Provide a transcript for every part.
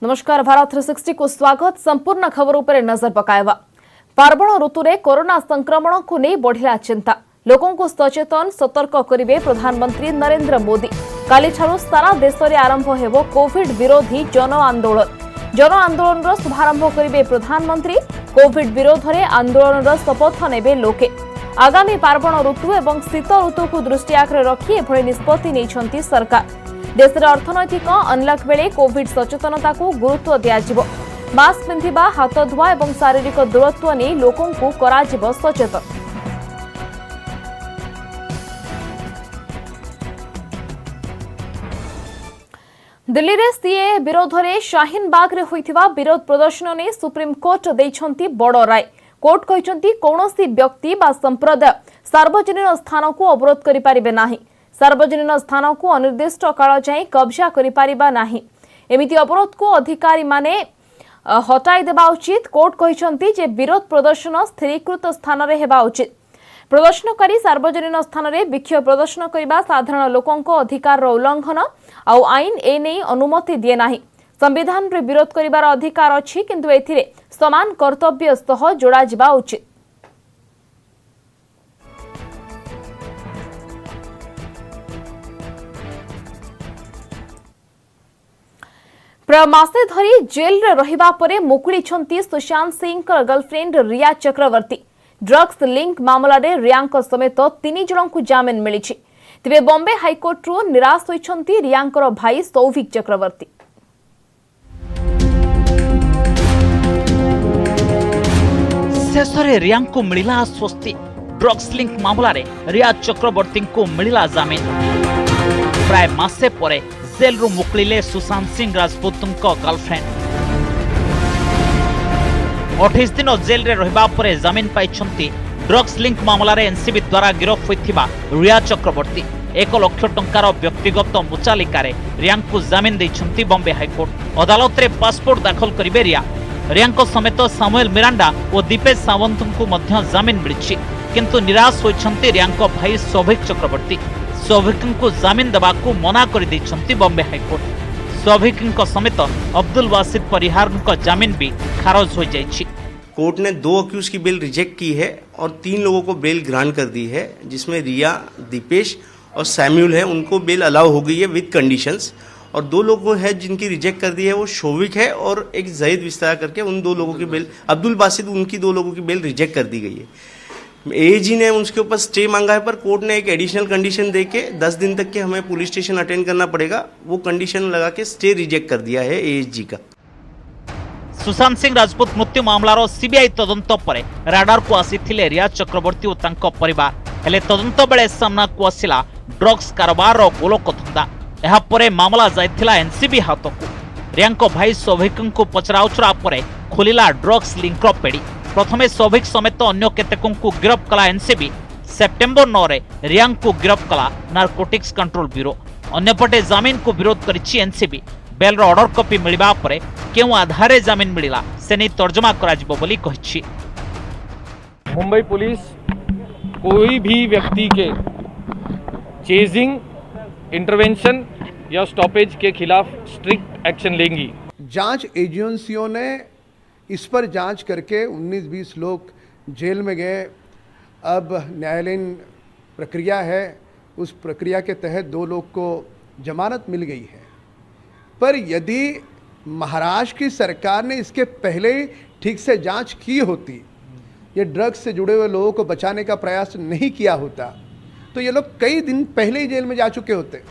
नमस्कार भारत 360 को स्वागत। संपूर्ण खबर उपर नजर पकाइबा। पार्वण ऋतु रे कोरोना संक्रमण को नहीं बढ़िला चिंता। लोकों को सचेतन सतर्क करिवे प्रधानमंत्री नरेंद्र मोदी। काली ठारू सारा देश में आरंभ हेबो कोविड विरोधी जन आंदोलन। जन आंदोलन रो शुभारंभ करिवे प्रधानमंत्री। कोविड विरोध रे आंदोलन रो शपथ नेबे लोके। आगामी पार्वण ऋतु एवं शीत ऋतु को दृष्टिआग्रे रखी एभଳି निष्पत्ति नेइछंती सरकार। देश में अर्थनैतिक अनलक बेले कोविड सचेतनता को गुरुत्व दियाजिबो। मास्क पिंधिबा, हाथ धुआ एवं शारीरिक दूरत्व नहीं लोकों को कराजिबो सचेतन। दिल्ली रे सीए विरोध में शाहीन बाग रे होइथिबा विरोध प्रदर्शन ने सुप्रीम कोर्ट दैछंती बड़ राय। कोर्ट कहिसंती कौनसी व्यक्ति बा संप्रदाय सार्वजनिक स्थान को अवरोध करि पारिबे नाही। सार्वजनिक स्थान को अनिर्दिष्ट काल जाए कब्जा करिपारिबा नाही। एमिति अवरोध को अधिकारी माने हटाई देबा उचित। कोर्ट कहिसंती जे विरोध प्रदर्शन स्थिरीकृत स्थान रे हेबा उचित। प्रदर्शनकारी सार्वजनिक स्थान रे विक्षोभ प्रदर्शन करिबा साधारण लोकों को अधिकार उल्लंघन आउ आईन ए नै अनुमति दिए नाही। संविधान रे विरोध करिबार अधिकार अछि, किंतु एथिरे समान कर्तव्य सह जोड़ा जिबा उचित। प्राय मासे धरी जेल रे रहिबा परे मुकुली छंती सुशांत सिंह गर्लफ्रेंड रिया चक्रवर्ती। ड्रग्स लिंक मामला रे रिया समेत 3 जन को जामिन मिली। तेबे बॉम्बे हाईकोर्ट रु निराश होइछंती रियांकर भाई सौभिक चक्रवर्ती। शेषरे रिया को मिला स्वस्ति। ड्रग्स लिंक मामला रे रिया चक्रवर्ती को मिला जामिन। प्राय मासे परे जेल रु मुक्लिले सुशांत सिंह राजपूत गर्लफ्रेंड। 28 दिन जेल रे रहिबा परे जामिन पाइछंती ड्रग्स लिंक मामला रे एनसीबी द्वारा गिरफ होइथिबा रिया चक्रवर्ती। 1 लाख टंकार व्यक्तिगत मुचालिका रे रिया को जामिन दैछंती बॉम्बे हाईकोर्ट। अदालत रे पासपोर्ट दाखल करिवे रिया। रिया समेत सामुएल मिरांडा और दीपेश सावंत को मध्य जामिन मिलिछि, किंतु निराश होइछंती रिया भाई सौभिक चक्रवर्ती। सौभिक को जामिन देवा को मना कर दैछंती बॉम्बे हाईकोर्ट। सौभिक समेत अब्दुल वासिद परिहार का जामिन भी खारज हो जाइछि। कोर्ट ने 2 अक्यूज की बेल रिजेक्ट की है और 3 लोगों को बेल ग्रांट कर दी है, जिसमें रिया, दीपेश और सैम्यूल है। उनको बेल अलाउ हो गई है विद कंडीशंस। और 2 लोगों है जिनकी रिजेक्ट कर दी है, वो शोभिक है और एक जहीद विस्तार करके उन 2 लोगों की बेल, अब्दुल बासिद, उनकी 2 लोगों की बेल रिजेक्ट कर दी गई है। एजी ने उसके ऊपर स्टे मांगा है, पर कोर्ट ने एक एडिशनल कंडीशन देके 10 दिन तक के हमें पुलिस स्टेशन अटेंड करना पड़ेगा, वो कंडीशन लगा के स्टे रिजेक्ट कर दिया है एजी का। सुशांत सिंह राजपूत मृत्यु मामलार सीबीआई तदंत पर राडार को आसीथिले रिया चक्रवर्ती और तांको परिवार। हेले तदंत बेले सामना को आसिला ड्रग्स कारोबार गोलक धंदा। एहा परे मामला जाइथिला एनसीबी हाथ को। रिया भाई सौभिक को पचराउचरा पर खोलिला ड्रग्स लिंकर पेड़ी। प्रथमे सौभिक समेत अन्य केतेकों को गिरफ कला एनसीबी। सेप्टेम्बर 9 रे रिया को गिरफ कला नारकोटिक्स कंट्रोल ब्यूरो। अन्यपटे जामिन को विरोध करिछि एनसीबी। बेल रो ऑर्डर कॉपी मिलिबा परे केउ आधारे जामिन मिलिला से नै तर्जमा कराजिबो बोली कहिछि। मुंबई पुलिस कोई भी व्यक्ति के चेजिंग, इंटरवेंशन या स्टॉपेज के खिलाफ स्ट्रिक्ट एक्शन लेंगी। जांच एजेंसियों ने इस पर जांच करके 19-20 लोग जेल में गए। अब न्यायालयीन प्रक्रिया है, उस प्रक्रिया के तहत 2 लोग को जमानत मिल गई है। पर यदि महाराष्ट्र की सरकार ने इसके पहले ही ठीक से जांच की होती, ये ड्रग्स से जुड़े हुए लोगों को बचाने का प्रयास नहीं किया होता, तो ये लोग कई दिन पहले ही जेल में जा चुके होते।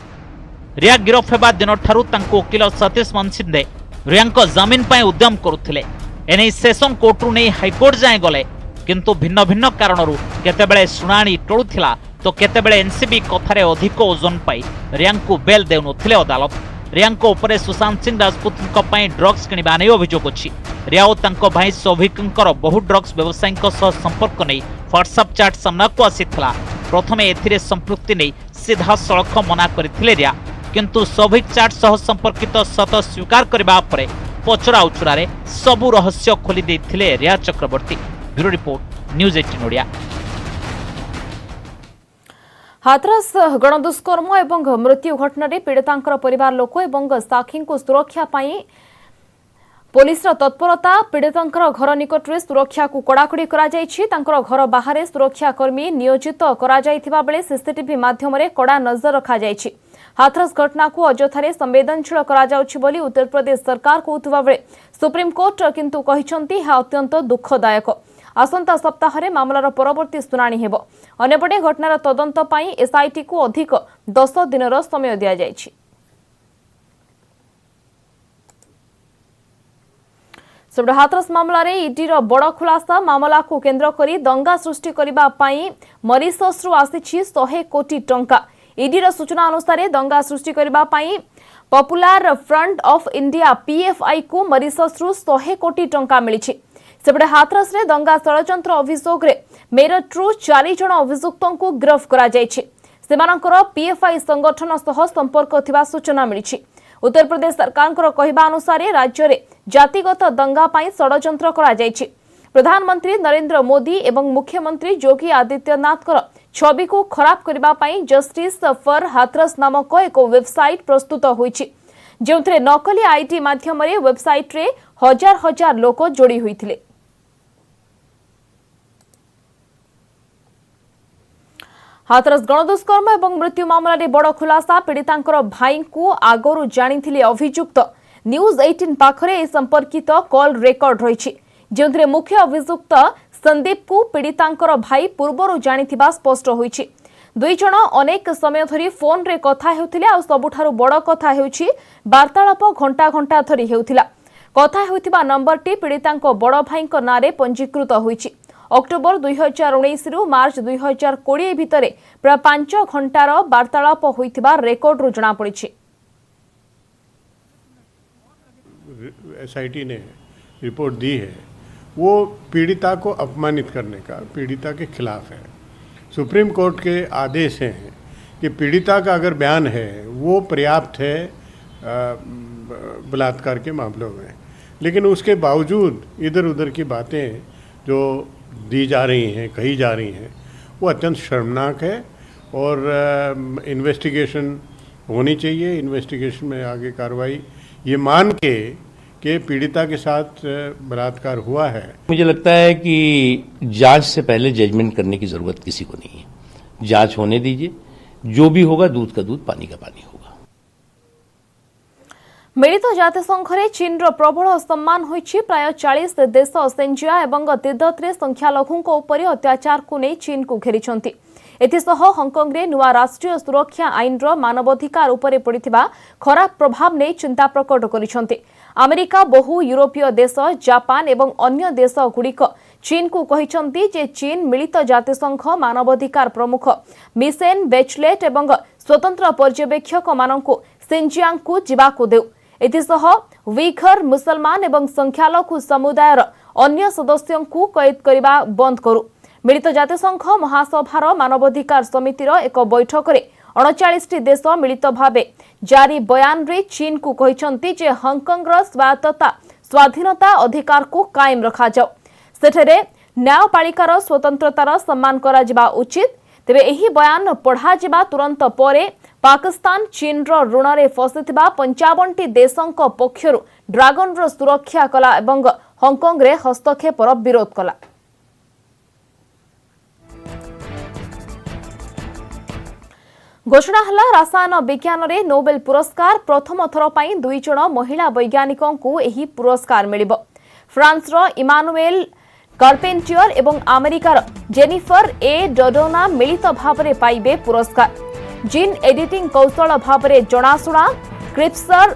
रिया गिरफ हेबा दिन ठारू तांको वकील सतीश मनसिंदे रिया जामिन पाए उद्यम करुथिले। एने सेशन कोर्टरू नहीं हाईकोर्ट जाए गले, किंतु भिन्न भिन्न कारणरू केतेबेले सुनानी टळुथिला तो केतेबेले एनसीबी कथारे अधिक ओजन पाई रिया को बेल देउनथिले अदालत। रिया उपरे सुशांत सिंह राजपूत ड्रग्स किणवा नहीं अभियोग अछि। रिया और तांको भाई सौभिकंकर बहु ड्रग्स व्यवसायीक सह संपर्क नहीं व्हाट्सएप चैट सामना को आसीथिला। प्रथमे एथिरे संपृक्ति नहीं सीधा सड़क मना करथिले रिया, किंतु सौभिक चैट सह संपर्कित सत स्वीकार करबा परे पचरा उचरा रे सबु रहस्य खोली देथिले Riya Chakraborty. Bureau report, news 18 Odia. Hathras गणदुष्कर्म और मृत्यु घटना पीड़िता परिवार लोक और साक्षी को सुरक्षा पुलिसर तत्परता पीड़ितंकर घर निकट में सुरक्षा को कड़ाकड़ी कर घर बाहर सुरक्षाकर्मी नियोजित कर सीसीटीवी माध्यम कड़ा नजर रखा हाथरस घटना को अजथारे संवेदनशील करा उत्तर प्रदेश सरकार कहता बेले सुप्रीमकोर्ट किंतु कहते अत्यंत दुखदायक आसंता सप्ताह में मामलार परवर्ती शुणाणी हेब अन्यपटे घटनार तदंत पाई एसआईटी को अधिक 10 दिनर समय दिया जायछि। सेपटे हाथरस मामलें ईडीर बड़ खुलासा मामला को केन्द्र कर दंगा सृष्टि करने मरीशस आसी 100 कोटी टंका ईडीर सूचना अनुसार दंगा सृष्टि करने popular front of India PFI को मरीशस 100 कोटी टंका मिली। सेपटे हाथरस रे दंगा षड़यंत्र अभियोग मेरठरू 4 जन अभियुक्तों को गिरफ्त कर पीएफआई संगठन सह संपर्क थिबा सूचना मिली। उत्तर प्रदेश सरकार कहवा अनुसार राज्य में जातिगत दंगा पाई षड़यंत्र कराଯାଇଛି। प्रधानमंत्री नरेंद्र मोदी एवं मुख्यमंत्री योगी आदित्यनाथ छवि को खराब करने जस्टिस फॉर हाथरस नामक एक वेबसाइट प्रस्तुत होईछि जेउथिरे नकली आईडी माध्यम वेबसाइट रे हजार हजार लोक जोड़ी होइथिले। हाथरस गणदुष्कर्म और मृत्यु मामला बड़ खुलासा पीड़ितांकर भाई को आगरू जानी अभियुक्त न्यूज 18 पाखरे संपर्कित कॉल रेकर्ड रही जो मुख्य अभियुक्त संदीप को पीड़ितांकर भाई पूर्वर जानी स्पष्ट होईछि। 2 जन अनेक समय धरी फोन रे कथा हेउथिले आ सबुठारु बड़ कथा हेउछि वार्तालाप घंटा घंटा धरी हेउथिला। कथा हेउथिबा नंबरटी पीड़ितांक बड़ भाईंक नारे पंजीकृत होईछि। अक्टोबर 2019 रु मार्च 2020 भितर प्राय 5 घंटार वार्तालाप होइथिबा रेकर्ड रु जना पड़िछि। एसआईटी ने रिपोर्ट दी है वो पीड़िता को अपमानित करने का पीड़िता के खिलाफ है। सुप्रीम कोर्ट के आदेश हैं कि पीड़िता का अगर बयान है वो पर्याप्त है बलात्कार के मामलों में, लेकिन उसके बावजूद इधर उधर की बातें जो दी जा रही हैं कही जा रही हैं वो अत्यंत शर्मनाक है और इन्वेस्टिगेशन होनी चाहिए। इन्वेस्टिगेशन में आगे कार्रवाई ये मान के पीड़िता के साथ बलात्कार हुआ है। मुझे लगता है कि जांच से पहले जजमेंट करने की जरूरत किसी को नहीं है। जांच होने दीजिए, जो भी होगा दूध का दूध पानी का पानी होगा। मिलित जातिसंघरे चीनर प्रबल सम्मान होइछि। प्राय 40 देश सेंजिया एवं तिब्बतरे संख्यालघुंक उपर अत्याचार को नहीं चीन को घेरिछंती। एथिसह हांगकांग रे नुआ राष्ट्रीय सुरक्षा आईनर मानवाधिकार उपरे पड़िथिबा खराब प्रभाव नहीं चिंता प्रकट करिछंती। अमेरिका बहु यूरोपीय देश जापान एवं अन्य देश गुड़िक चीन को कहिछंती जे चीन मिलित जातिसंघ मानवाधिकार प्रमुख मिशेल बेचलेट एवं स्वतंत्र पर्यवेक्षक मानकु सिंजियांग को जिबाकु देउ। एथिसह उइघर मुसलमान एवं संख्यालघु समुदायर अन्य सदस्यों को कैद करने बंद करू। मिलित जातिसंघ महासभार मानवाधिकार समितिर एक बैठक में 39 देश मिलित भावे जारी बयान रे चीन को कहिछंती जे हांगकांग स्वायत्तता स्वाधीनता अधिकार को कायम रखा जाओ। सेठरे न्यायपालिकार स्वतंत्रतार सम्मान करा जिबा उचित। तेबे एही बयान पढ़ा जिबा तुरंत परे पाकिस्तान चीन ऋण रे फसिथिबा 55 देशंक पक्षरु ड्रागन रो सुरक्षा कला एवं हांगकांग रे हस्तक्षेपर विरोध कला। घोषणा हला रसायन विज्ञान रे नोबेल पुरस्कार प्रथम थर पई 2 जण महिला वैज्ञानिकों को एही पुरस्कार मिलिबो। फ्रांस रो इमानुएल कार्पेंटियर एवं अमेरिकार जेनिफर ए डोडोना मिलित भावरे पाइबे पुरस्कार। जीन एडिटिंग कौशल भावरे जनाशुना क्रिप्सर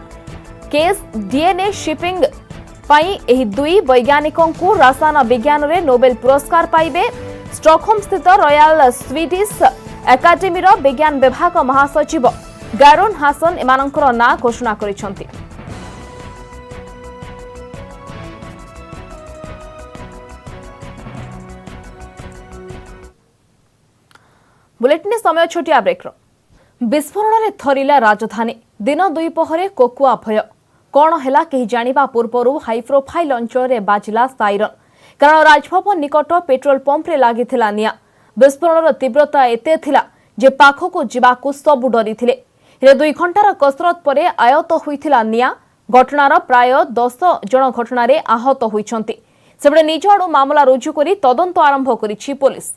केस डीएनए शिपिंग पाई एही 2 वैज्ञानिकों को रसायन विज्ञान रे नोबेल पुरस्कार पाइबे। स्टॉकहोम स्थित रॉयल स्वीडिश एकाडेमीर विज्ञान विभाग महासचिव गारोन हासन एमानंकर ना घोषणा करिसंती। बुलेटिन समय छोटिया ब्रेक। विस्फोरण थरिला राजधानी दिन 2 पहरे कोकुआ भय कौन है कहीं जानिबा पूर्व हाई प्रोफाइल अंचल में बाजिला साइरन कारण राजभवन निकट पेट्रोल पंप रे लागिथिला निया। विस्फोरण तीव्रता एते थिला जे पाखको जिबाकु सबु डरी थिले। 2 घंटार कसरत परे आयत होइथिला निया। घटनार प्राय 10 जन घटना आहत होइछन्ति। सेबडे निज आड़ू मामला रुजु करी तदंत आरंभ करिछि पुलिस।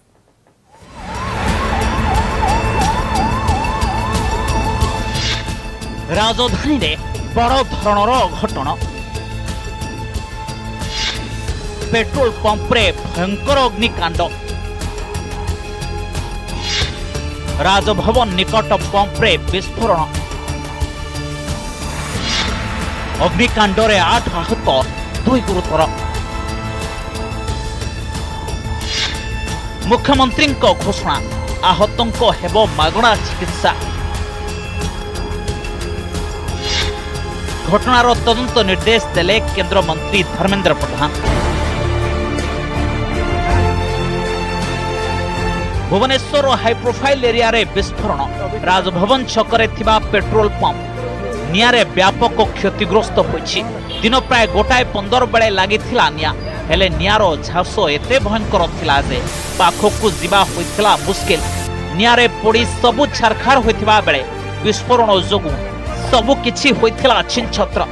राजधानी रे बड़ धरणर घटना। पेट्रोल पंप रे भयंकर अग्निकांड। राजभवन निकट पंप रे विस्फोरण। अग्निकांड रे 8 आहत 2 गुरुतर। मुख्यमंत्री घोषणा आहतों को हेबो मागणा चिकित्सा। घटनार तदंत निर्देश देले केंद्र मंत्री Dharmendra Pradhan. Bhubaneswar high profile area रे विस्फोरण। राजभवन छकरे थिबा पेट्रोल पंप नियारे व्यापक क्षतिग्रस्त होइछि। दिन प्राय 1:15 बेले लागिथिला निया, हेले नियारो झास एते भयंकर थिला जे पाखकु जिबा होइथिला मुश्किल। नियारे पोड़ी सबु छारखार होइथिबा बेले विस्फोरण जोगु सबु किछि होइथिला छिनछत्र।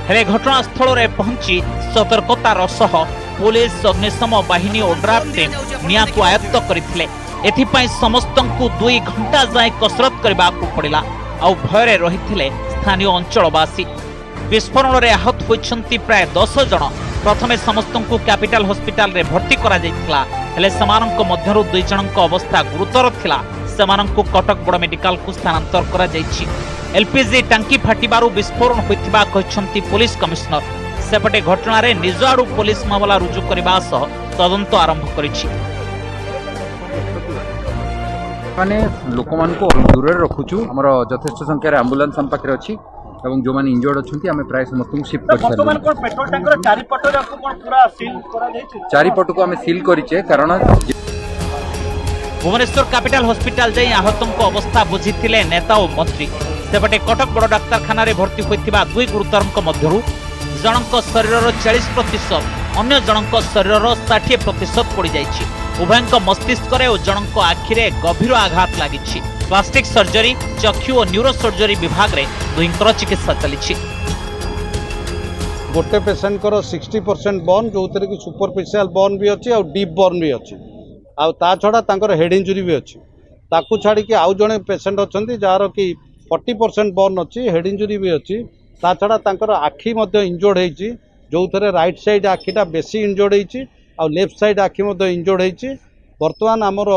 हेले घटनास्थल रे पहुंची सतर्कतार सह पुलिस अग्निशम बाहिनी और ड्राफ्ट टीम निया को आयत्त करथिले। एथिपाई समस्तंकु 2 घंटा जाय कसरत करबा को पड़िला आ भयरे रहिथिले स्थानीय अंचलवासी। विस्फोरण रे आहत होइछन्ति प्राय 10 जन। प्रथमे समस्तंकु कैपिटल हॉस्पिटल रे भर्ती करा जायतिला, हेले समानंक मध्यरु 2 जनंक अवस्था गुरुतर थिला। समानंकु कटक बड़ मेडिकल को स्थानांतर करा जायछि। एलपीजी टांकी फाटिबारु विस्फोरण होइथिबा कहिछन्ति पुलिस कमिश्नर। सेपटे घटना रे निज आड़ू पुलिस मामला रुजु करबा सह तदंत आरंभ करिछि। माने लोक मान को दूर रे रखुछु। हमर यथेष्ट संख्या रे एम्बुलेंस हम पाखरे अछि एवं जो माने इंजर्ड अछंती हमें प्राय समस्त को शिफ्ट कर सारी। वर्तमान को पेट्रोल टैंकर चारि पट रे कोन पूरा सील करा जायछि। चारि पट को हमें सील करिचे कारण भुवनेश्वर कैपिटल हॉस्पिटल जाई आहतों को अवस्था बुझिथिले नेता और मंत्री। सेपटे कटक बड़ डाक्तरखाना रे भर्ती होइथिबा 2 गुरुतरंक मध्यरु जनक शरीर 40%, अन्य जनक शरीर 60% पड़ जाइछि। उभयंक मस्तिष्क रे और जनक आखि रे गभीर आघात लागिछि। प्लास्टिक सर्जरी, चक्षु और न्यूरो सर्जरी विभाग रे 2 चिकित्सा चलिछि। गोटे पेशेंट को 60% बर्न जो कि सुपरफिशियल बर्न भी अच्छी और डीप बर्न भी अच्छी आ छड़ा हेड इंजुरी भी अच्छी। ताकू छाड़ी कि आउ जड़े पेशेंट अच्छा जार कि 40% बर्न अच्छी, हेड इंजुरी भी अच्छी। ता छड़ा आखि इंजोर्ड होती जो थे राइट साइड आखिटा बेसी इंजोर्ड होती आ लेफ्ट साइड आखि इंजोर्ड होती। बर्तमान आमर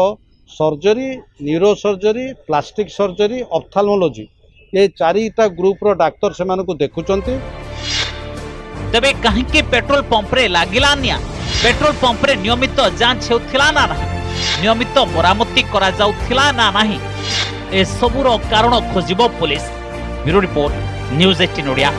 surgery, neuro surgery, plastic surgery, ophthalmology ये 4टा ग्रुप रो डाक्तर से देखुचंती। तबे कहीं पेट्रोल पंप रे लागिला निया? पेट्रोल पंप रे नियमित जांच हेउथिला ना नाही? नियमित मरामती करा जाउथिला ना नाही? ए सबुर कारण खोजिबो police. Bureau report, news 18 Odia.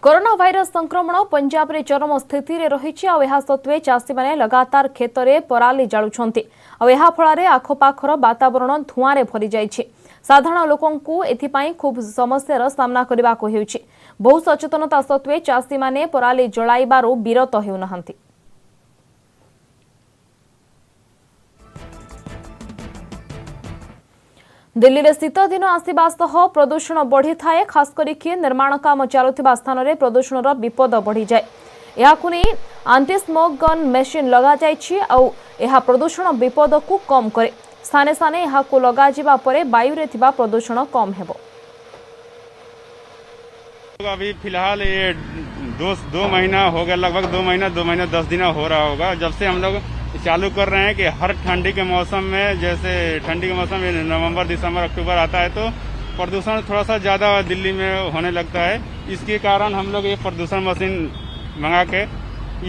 Corona virus संक्रमण पंजाब रे चरम स्थिति रे रहिछि आ एहा सत्वे चासी माने लगातार खेत रे पराली जाळुछन्ति आ एहा फळारे आखपाखर वातावरण धुआं रे भरि जाइछि। साधारण लोकंकु एथिपाई खूब समस्यार सामना करबाको हेउछि। बहु सचेतनता सत्वे चासी माने पराली जळाइबारो विरत हेउनाहंति। दिल्ली रे शीत दिन आसवा सह प्रदूषण बढ़ी थाए। खास करिके निर्माण काम चलुथिबा स्थान रे प्रदूषणर विपद बढ़ी जाए। याकु नै एंटी स्मोक गन मेशिन लगा जाइछि आ एहा प्रदूषण विपद को कम करे। स्थाने स्थाने एहा को लगा जिबा परे वायु रे थिबा प्रदूषण कम हेबो। अभी फिलहाल ये दो महीना हो गया, लगभग 2 महीना 10 दिन हो रहा होगा जब से हम लोग चालू कर रहे हैं कि हर ठंडी के मौसम में, जैसे ठंडी के मौसम में नवंबर, दिसंबर, अक्टूबर आता है तो प्रदूषण थोड़ा सा ज़्यादा दिल्ली में होने लगता है। इसके कारण हम लोग ये प्रदूषण मशीन मंगा के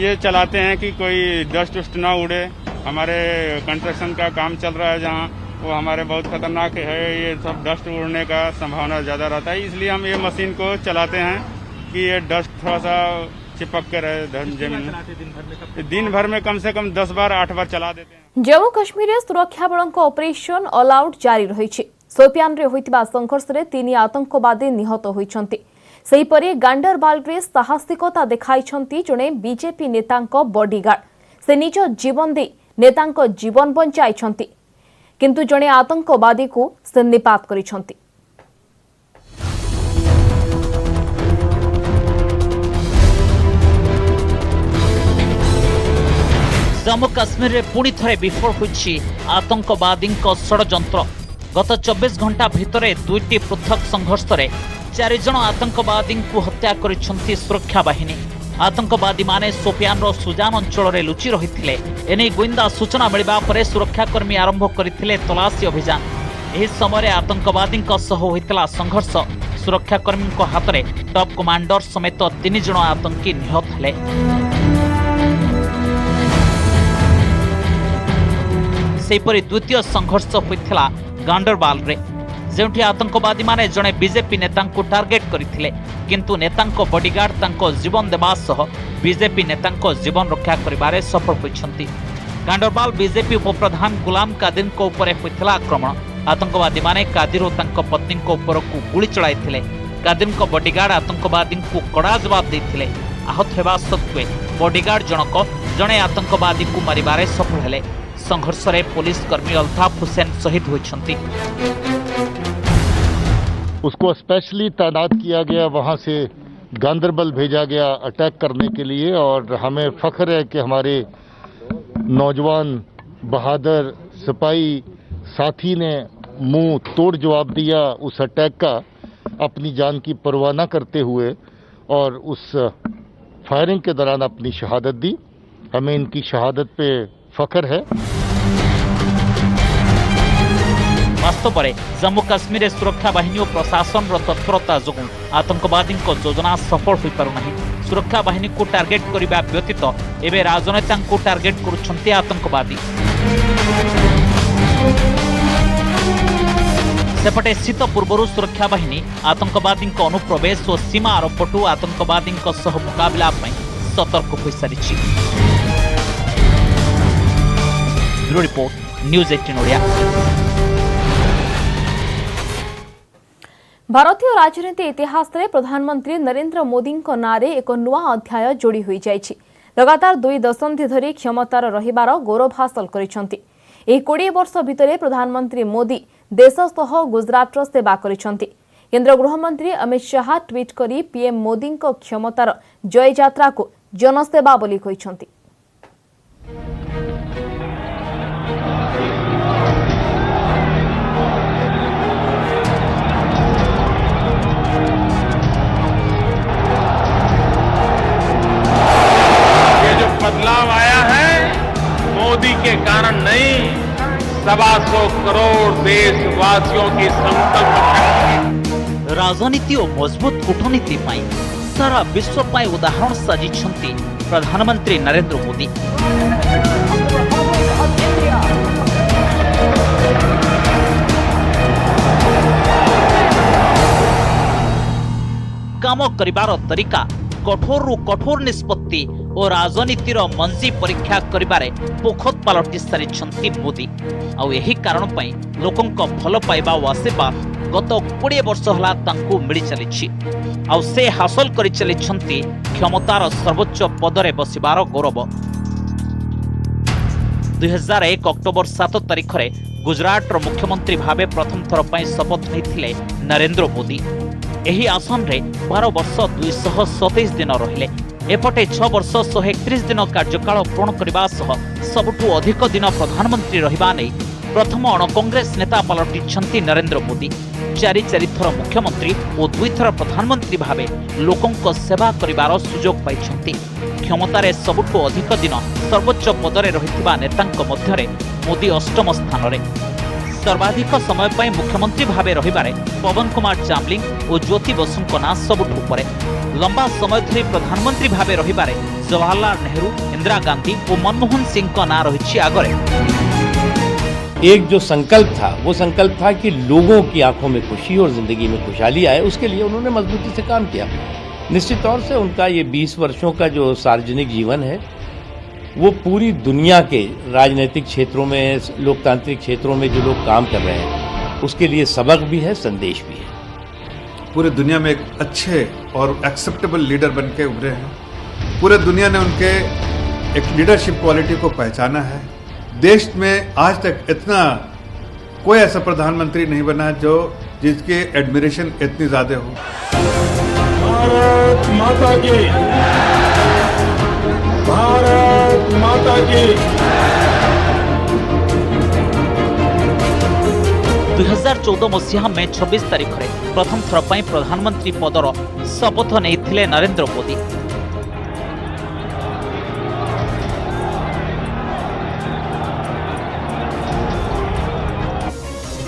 ये चलाते हैं कि कोई डस्ट वस्ट ना उड़े। हमारे कंस्ट्रक्शन का काम चल रहा है जहाँ, वो हमारे बहुत खतरनाक है, ये सब डस्ट उड़ने का संभावना ज़्यादा रहता है। इसलिए हम ये मशीन को चलाते हैं कि ये डस्ट थोड़ा सा चिपक कर जमीन। दिन भर में कम से कम 10 बार 8 बार चला देते हैं। जम्मू कश्मीर रे सुरक्षा बलों ऑपरेशन ऑल आउट जारी रही। सोपियान रे होइतिबा संघर्ष रे 3 आतंकवादी निहत होइछन्ति। सेहीपरि गांडरबाल रे साहसिकता देखाइछन्ति जणे बीजेपी नेतांक बॉडीगार्ड। से निज जीवन दे नेतांक जीवन बंचाइछन्ति। किंतु जणे आतंकवादी को से निपात करिसंती। जम्मू काश्मीर में पुणी थे विफल होइछि आतंकवादी षड़यंत्र। गत 24 घंटा भितर दुईटी पृथक संघर्ष में 4 जन आतंकवादी को हत्या करिसंती सुरक्षा बाहिनी। आतंकवादी माने सोपियान सुजान अंचल में लुचि रही एने गुइंदा सूचना मिलवा पर सुरक्षाकर्मी आरंभ करथिले तलाशी अभियान। एही समय आतंकवादी होइतला संघर्ष। सुरक्षाकर्मी हाथ में टॉप कमांडर समेत 3 जन आतंकी निहत हेले। सेपरी द्वितीय संघर्ष होइथिला गांडरबाल रे, जेउठी आतंकवादी माने जणे बीजेपी नेता को टार्गेट करथिले, किंतु नेतांको बॉडीगार्ड तांको जीवन देबा सह बीजेपी नेतांको जीवन रक्षा करिबारे सफल होइछंती। गांडरबाल बीजेपी उपप्रधान गुलाम कादिर को ऊपर होइथिला आक्रमण। आतंकवादी माने कादिर और तांको पत्नी को ऊपर को गुली चलाइथिले। कादिर को बॉडीगार्ड आतंकवादी को कड़ा जवाब देथिले। आहत हेबा सत्वे बॉडीगार्ड जनक जणे आतंकवादी को मारिबारे सफल हेले। संघर्ष रे पुलिस कर्मी अल्ताफ हुसैन शहीद होइछंती। उसको स्पेशली तैनात किया गया, वहां से गांदरबल भेजा गया अटैक करने के लिए। और हमें फख्र है कि हमारे नौजवान बहादुर सिपाही साथी ने मुंह तोड़ जवाब दिया उस अटैक का, अपनी जान की परवाह न करते हुए, और उस फायरिंग के दौरान अपनी शहादत दी। हमें इनकी शहादत पे फख्र है। वास्तव में जम्मू काश्मीर सुरक्षा बाहिनी और प्रशासन तत्परता जो आतंकवादी योजना सफल हो पारुना। सुरक्षा बाहिनी को टार्गेट करने व्यतीत एवं राजनेता को टार्गेट करुछंती आतंकवादी। सेपटे शीत पूर्व सुरक्षा बाहिनी आतंकवादी अनुप्रवेश और सीमा आरपटू आतंकवादी मुकाबला सतर्क हो सारी। Bureau report news 18 Odia. भारतीय राजनीति इतिहास में प्रधानमंत्री नरेंद्र मोदी नारे एक नुआ अध्याय जोड़ी हुई जाइछि। लगातार 2 दशंधि धरी क्षमतार रहिबार गौरव हासिल करिसंती। 20 वर्ष भितर प्रधानमंत्री मोदी देश सह गुजरातर सेवा करिसंती। केंद्र गृहमंत्री अमित शाह ट्वीट करी पीएम मोदी क्षमतार जय यात्रा को जनसेवा बोली कहिसंती। बदलाव आया है मोदी के कारण नहीं, 125 करोड़ देशवासियों की संकल्प शक्ति। राजनीति और मजबूत कूटनीति पाई सारा विश्व पाई उदाहरण साजिछंती प्रधानमंत्री नरेंद्र मोदी। काम करिबार तरीका, कठोर रु कठोर निष्पत्ति और राजनीतिर मंजी परीक्षा करिबारे पोखत पलटि सारिछंती मोदी। आउ एही कारण पई लोकंक भल पाइबा और आशीर्वाद गत 20 वर्ष होला तांकू मिली चलिछि। आउ से हासिल करि चलिछंती क्षमतार सर्वोच्च पदरे बसिबार गौरव। 2001 अक्टोबर 7 तारिख रे गुजरात मुख्यमंत्री भावे प्रथम थर पई शपथ लेथिले नरेंद्र मोदी। एही आसन रे 12 वर्ष 227 दिन रहिले। एपटे 6 वर्ष 131 दिन कार्यकाल पूर्ण करने सह सबुठु अधिक दिन प्रधानमंत्री रहिबा नै प्रथम अणकांग्रेस नेता पलटिछंती नरेंद्र मोदी। 4 थर मुख्यमंत्री और 2 थर प्रधानमंत्री भावे लोकंक सेवा करिबार सुजोग पाइछंती। क्षमतारे सबुठु अधिक दिन सर्वोच्च पदरे रहिथिबा नेतांक मध्यरे मोदी 8म स्थान रे। सर्वाधिक समय पर मुख्यमंत्री भावे रहिबारे पवन कुमार चामलिंग और ज्योति बसुंक नाम सबुठु उपरे। लंबा समय धरी प्रधानमंत्री भावे रहिबारे जवाहरलाल नेहरू, इंदिरा गांधी और मनमोहन सिंह का नाम रही आगरे। एक जो संकल्प था वो संकल्प था कि लोगों की आंखों में खुशी और जिंदगी में खुशहाली आए, उसके लिए उन्होंने मजबूती से काम किया। निश्चित तौर से उनका ये 20 वर्षों का जो सार्वजनिक जीवन है वो पूरी दुनिया के राजनीतिक क्षेत्रों में, लोकतांत्रिक क्षेत्रों में जो लोग काम कर रहे हैं उसके लिए सबक भी है, संदेश भी है। पूरे दुनिया में एक अच्छे और एक्सेप्टेबल लीडर बन के उभरे हैं। पूरे दुनिया ने उनके एक लीडरशिप क्वालिटी को पहचाना है। देश में आज तक इतना कोई ऐसा प्रधानमंत्री नहीं बना जो जिसकी एडमिरेशन इतनी ज्यादा हो। भारत माता की, भारत माता की। 2014 मसीहा में 26 तारिख में प्रथम थर पर प्रधानमंत्री पदर शपथ नहीं नरेंद्र मोदी।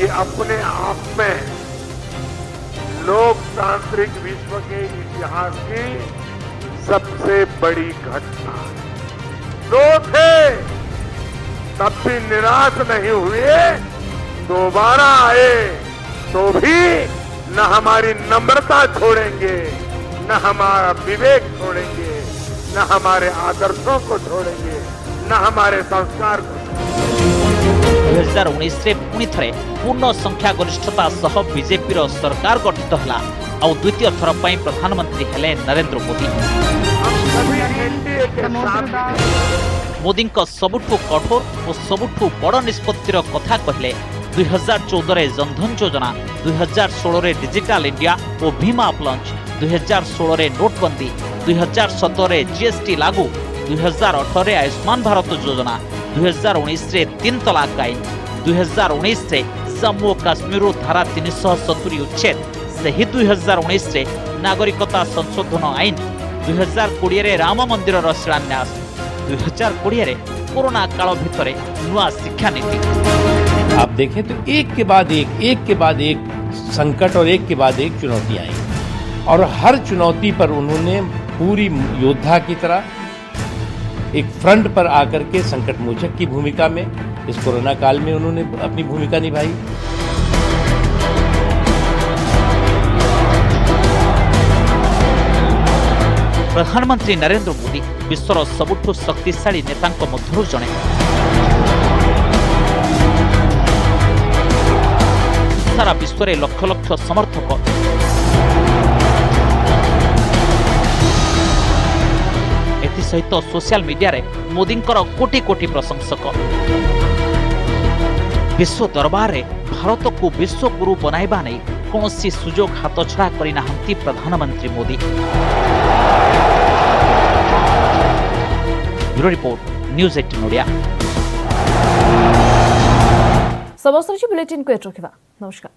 ये अपने आप में लोकतांत्रिक विश्व के इतिहास की सबसे बड़ी घटना है। दो थे तब भी निराश नहीं हुए, दोबारा आए तो भी न हमारी नम्रता छोड़ेंगे, न हमारा विवेक छोड़ेंगे, न हमारे आदर्शों को छोड़ेंगे, न हमारे संस्कार को। 2019 रे पुणी थरे पूर्ण संख्या गरिष्ठता सह बीजेपी रो सरकार गठित हला और द्वितीय थर पर प्रधानमंत्री हेले नरेंद्र मोदी। मोदी सबुठु कठोर और सबुठु बड़ निष्पत्तिर कथा कहले 2014 रे जनधन योजना, 2016 रे डिजिटल इंडिया और भीमा ऐप लॉन्च, 2016 रे नोटबंदी, 2017 रे जीएसटी लागू, 2018 रे आयुष्मान भारत योजना, 2019 रे 3 तलाक आईन, 2019 रे जम्मू और काश्मीर धारा 370 उच्छेद, सही 2019 रे नागरिकता संशोधन आईन, 2020 रे राम मंदिर शिलान्यास, 2020 रे कोरोना काल भितरे नुआ शिक्षा नीति। आप देखें तो एक के बाद एक संकट और एक के बाद एक चुनौती आई और हर चुनौती पर उन्होंने पूरी योद्धा की तरह एक फ्रंट पर आकर के संकट मोचक की भूमिका में इस कोरोना काल में उन्होंने अपनी भूमिका निभाई। प्रधानमंत्री नरेंद्र मोदी विश्वर सबुठु शक्तिशाली नेतांक मध्यरु जणे। सारा विश्व में लक्ष लक्ष समर्थक एसहित सोशल मीडिया रे मोदी कोटी कोटी प्रशंसक। विश्व दरबार रे भारत को विश्व गुरु बनाइबा नहीं कौन सुजोग हाथ छड़ा करना प्रधानमंत्री Modi. Bureau report news 18 Odia. समस्त बुलेटिन को एट रखा। नमस्कार।